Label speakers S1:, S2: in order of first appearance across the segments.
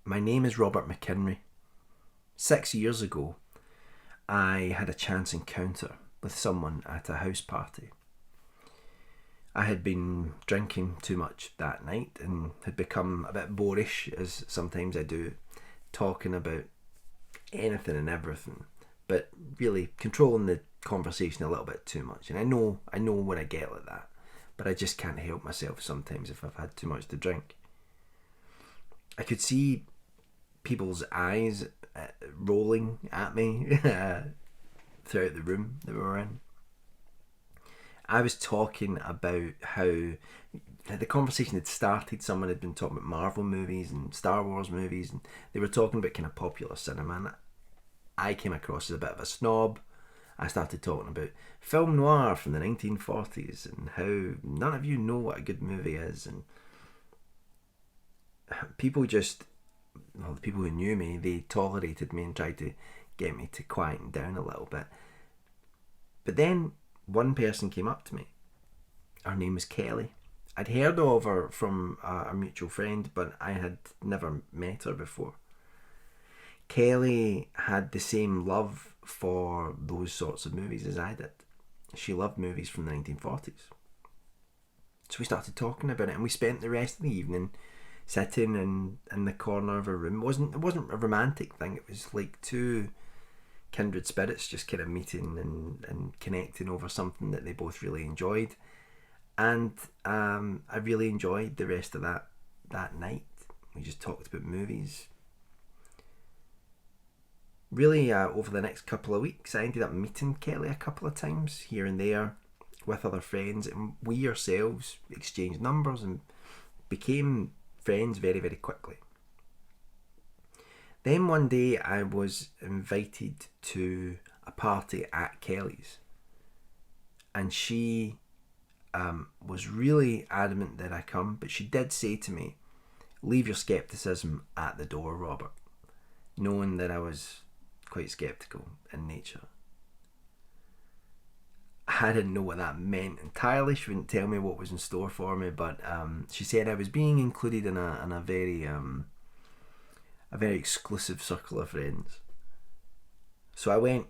S1: My name is Robert McKinray. 6 years ago, I had a chance encounter with someone at a house party. I had been drinking too much that night and had become a bit boorish, as sometimes I do, talking about anything and everything, but really controlling the conversation a little bit too much. And I know when I get like that, but I just can't help myself sometimes if I've had too much to drink. I could see people's eyes rolling at me throughout the room that we were in. I was talking about how the conversation had started. Someone had been talking about Marvel movies and Star Wars movies, and they were talking about kind of popular cinema. And I came across as a bit of a snob. I started talking about film noir from the 1940s and how none of you know what a good movie is. And people just, well, the people who knew me, they tolerated me and tried to get me to quieten down a little bit. But then one person came up to me. Her name was Kelly. I'd heard of her from a mutual friend, but I had never met her before. Kelly had the same love for those sorts of movies as I did. She loved movies from the 1940s. So we started talking about it, and we spent the rest of the evening sitting in the corner of a room. It wasn't a romantic thing. It was like two kindred spirits just kind of meeting and connecting over something that they both really enjoyed. And I really enjoyed the rest of that night. We just talked about movies. Really, over the next couple of weeks, I ended up meeting Kelly a couple of times here and there with other friends, and we ourselves exchanged numbers and became friends very, very quickly. Then one day I was invited to a party at Kelly's, and she was really adamant that I come, but she did say to me, "Leave your scepticism at the door, Robert," knowing that I was quite sceptical in nature. I didn't know what that meant entirely. She wouldn't tell me what was in store for me, but she said I was being included in a very exclusive circle of friends. So I went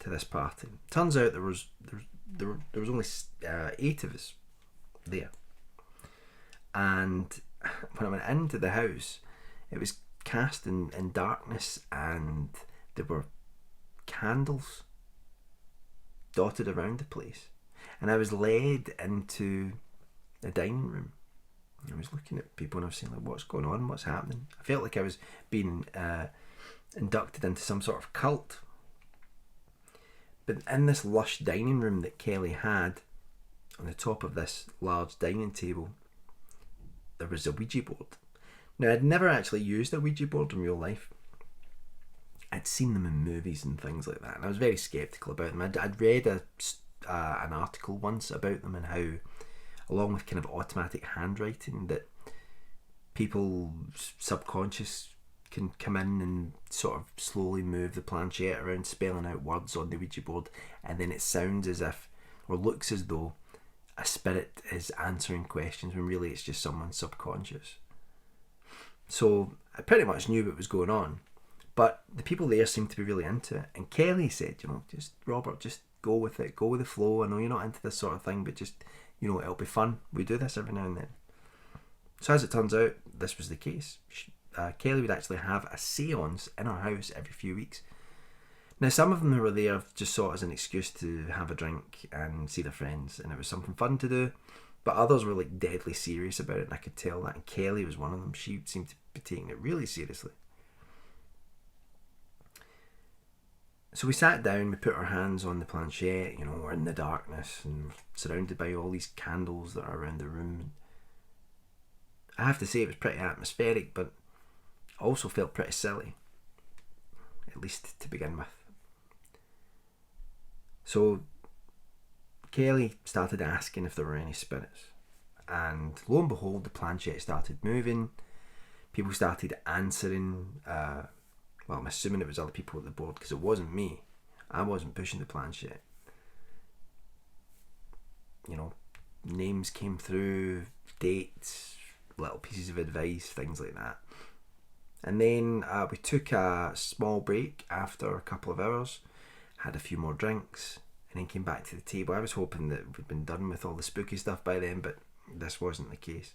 S1: to this party. Turns out there was only 8 of us there, and when I went into the house, it was cast in darkness, and there were candles dotted around the place, and I was led into the dining room. I was looking at people and I was saying, like, what's going on, what's happening? I felt like I was being inducted into some sort of cult. But in this lush dining room that Kelly had, on the top of this large dining table, there was a Ouija board. Now, I'd never actually used a Ouija board in real life. I'd seen them in movies and things like that, and I was very sceptical about them. I'd read an article once about them and how, along with kind of automatic handwriting, that people's subconscious can come in and sort of slowly move the planchette around, spelling out words on the Ouija board, and then it sounds as if, or looks as though, a spirit is answering questions when really it's just someone's subconscious. So I pretty much knew what was going on, but the people there seemed to be really into it. And Kelly said, just Robert, just go with it, go with the flow. I know you're not into this sort of thing, but just, it'll be fun. We do this every now and then. So as it turns out, this was the case. Kelly would actually have a seance in her house every few weeks. Now, some of them who were there just saw it as an excuse to have a drink and see their friends, and it was something fun to do. But others were like deadly serious about it, and I could tell that. And Kelly was one of them. She seemed to be taking it really seriously. So we sat down, we put our hands on the planchette, we're in the darkness and we're surrounded by all these candles that are around the room. I have to say it was pretty atmospheric, but also felt pretty silly, at least to begin with. So Kelly started asking if there were any spirits, and lo and behold, the planchette started moving. People started answering. Well, I'm assuming it was other people at the board, because it wasn't me. I wasn't pushing the planchette. Names came through, dates, little pieces of advice, things like that. And then we took a small break after a couple of hours, had a few more drinks, and then came back to the table. I was hoping that we'd been done with all the spooky stuff by then, but this wasn't the case.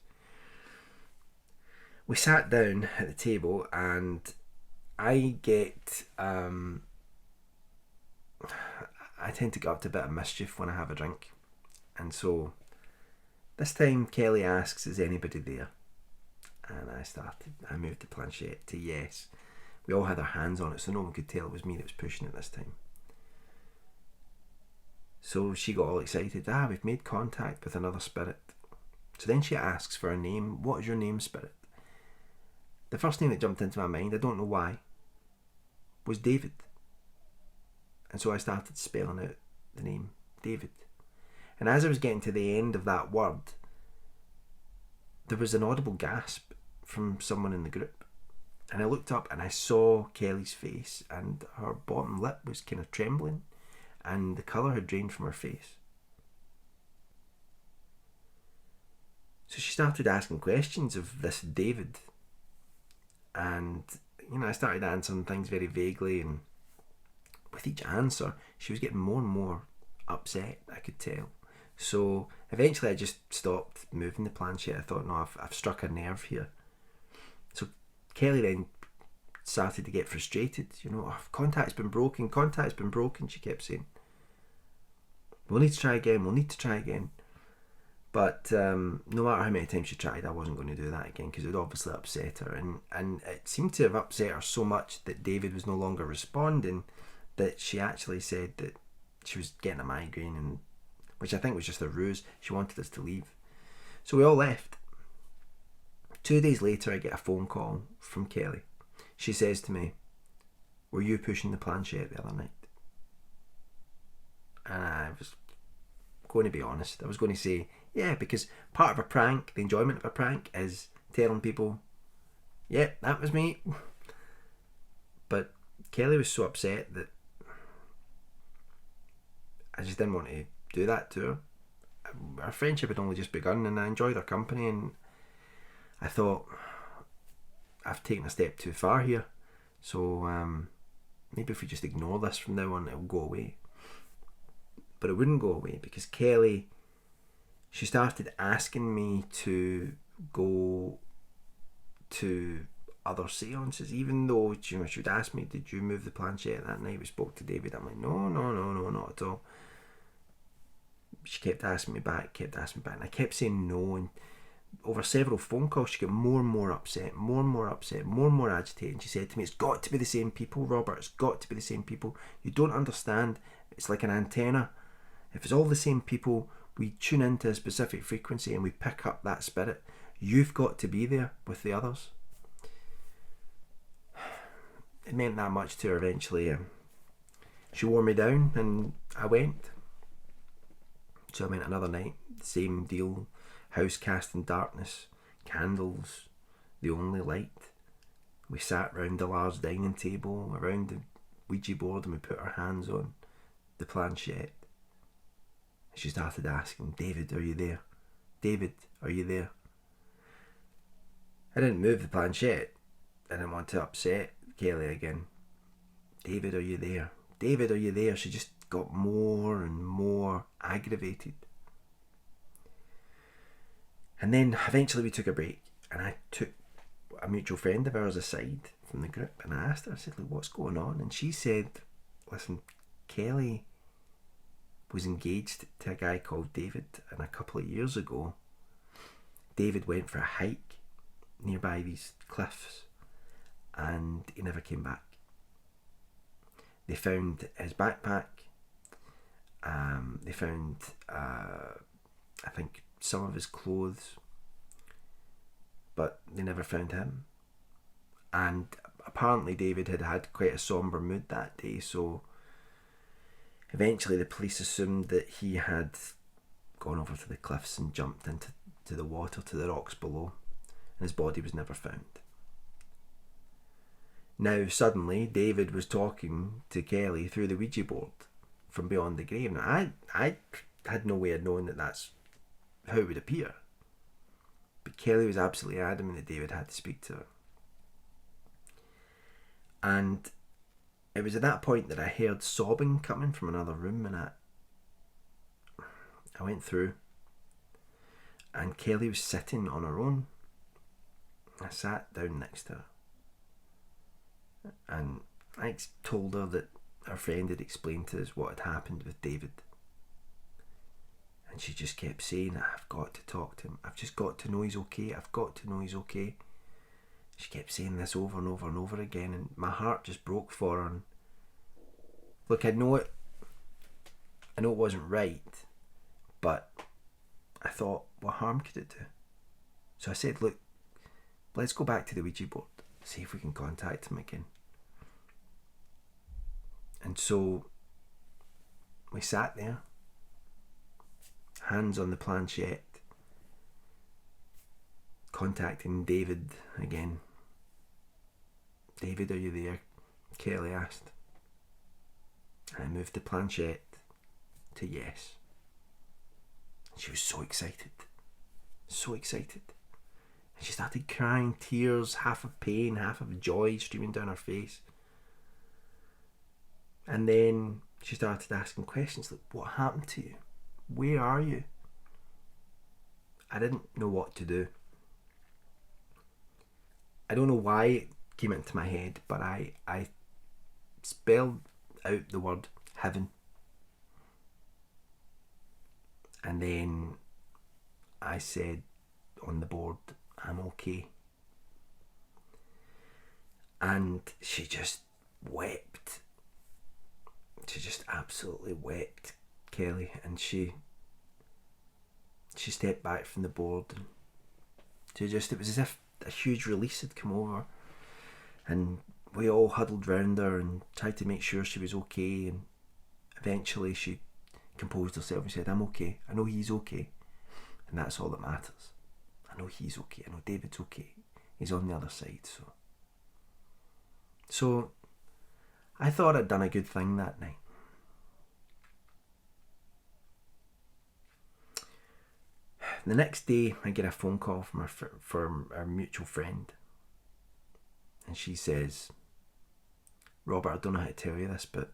S1: We sat down at the table, and I tend to get up to a bit of mischief when I have a drink. And so this time Kelly asks, is anybody there? And I moved the planchette to yes. We all had our hands on it, so no one could tell it was me that was pushing it this time. So she got all excited. We've made contact with another spirit. So then she asks for a name. What is your name, spirit? The first name that jumped into my mind, I don't know why, was David. And so I started spelling out the name David. And as I was getting to the end of that word, there was an audible gasp from someone in the group. And I looked up and I saw Kelly's face, and her bottom lip was kind of trembling, and the colour had drained from her face. So she started asking questions of this David. And, I started answering things very vaguely, and with each answer, she was getting more and more upset, I could tell. So eventually I just stopped moving the planchette. I thought, no, I've struck a nerve here. So Kelly then started to get frustrated. Contact's been broken, she kept saying. We'll need to try again. But no matter how many times she tried, I wasn't going to do that again, because it would obviously upset her. And it seemed to have upset her so much that David was no longer responding, that she actually said that she was getting a migraine, and which I think was just a ruse. She wanted us to leave. So we all left. 2 days later, I get a phone call from Kelly. She says to me, were you pushing the planchette the other night? And I was going to be honest. I was going to say, yeah, because part of a prank, the enjoyment of a prank, is telling people, yeah, that was me. But Kelly was so upset that I just didn't want to do that to her. Our friendship had only just begun, and I enjoyed her company, and I thought, I've taken a step too far here, so maybe if we just ignore this from now on, it'll go away. But it wouldn't go away, because Kelly, she started asking me to go to other seances, even though she would ask me, did you move the planchette that night we spoke to David? I'm like, no, not at all. She kept asking me back, and I kept saying no, and over several phone calls she got more and more upset, more and more agitated, and she said to me, it's got to be the same people, Robert, it's got to be the same people. You don't understand, it's like an antenna. If it's all the same people, we tune into a specific frequency and we pick up that spirit. You've got to be there with the others. It meant that much to her eventually. She wore me down, and I went. So I went another night, same deal, house cast in darkness, candles, the only light. We sat round the large dining table, around the Ouija board, and we put our hands on the planchette. She started asking, David, are you there? David, are you there? I didn't move the planchette. I didn't want to upset Kelly again. David, are you there? David, are you there? She just got more and more aggravated. And then eventually we took a break, and I took a mutual friend of ours aside from the group, and I asked her, I said, what's going on? And she said, listen, Kelly was engaged to a guy called David, and a couple of years ago David went for a hike nearby these cliffs, and he never came back. They found his backpack, they found I think some of his clothes, but they never found him. And apparently David had had quite a sombre mood that day, so eventually the police assumed that he had gone over to the cliffs and jumped into the water, to the rocks below, and his body was never found. Now suddenly David was talking to Kelly through the Ouija board from beyond the grave. Now I had no way of knowing that that's how it would appear, but Kelly was absolutely adamant that David had to speak to her. And it was at that point that I heard sobbing coming from another room, and I went through, and Kelly was sitting on her own. I sat down next to her, and I told her that her friend had explained to us what had happened with David. And she just kept saying, I've got to talk to him. I've just got to know he's okay. I've got to know he's okay. She kept saying this over and over and over again, and my heart just broke for her. And look, I know it wasn't right, but I thought, what harm could it do? So I said, look, let's go back to the Ouija board, see if we can contact him again. And so we sat there, hands on the planchette, contacting David again. David, are you there? Kelly asked. And I moved the planchette to yes. And she was so excited. So excited. And she started crying, tears, half of pain, half of joy streaming down her face. And then she started asking questions like, what happened to you? Where are you? I didn't know what to do. I don't know why it came into my head, but I spelled out the word heaven. And then I said on the board, I'm okay. And she just wept. She just absolutely wept, Kelly. And she stepped back from the board, and it was as if a huge release had come over, and we all huddled round her and tried to make sure she was okay. And eventually she composed herself and said, I'm okay. I know he's okay. And that's all that matters. I know he's okay. I know David's okay. He's on the other side. So I thought I'd done a good thing that night. The next day, I get a phone call from our mutual friend. And she says, Robert, I don't know how to tell you this, but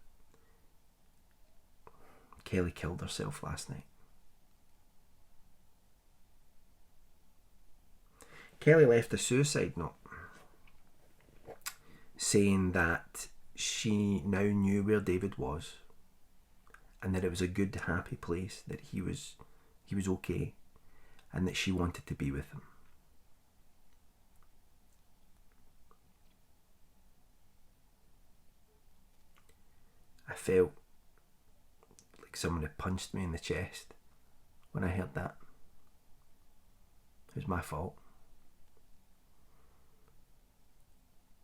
S1: Kelly killed herself last night. Kelly left a suicide note saying that she now knew where David was, and that it was a good, happy place, that he was okay, and that she wanted to be with him. I felt like someone had punched me in the chest when I heard that. It was my fault.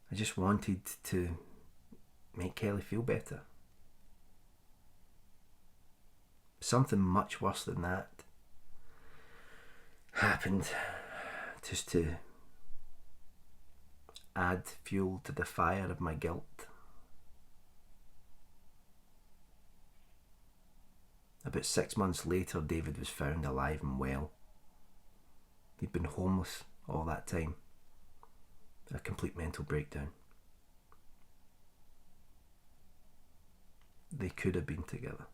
S1: I just wanted to make Kelly feel better. Something much worse than that happened, just to add fuel to the fire of my guilt. About 6 months later, David was found alive and well. He'd been homeless all that time. A complete mental breakdown. They could have been together.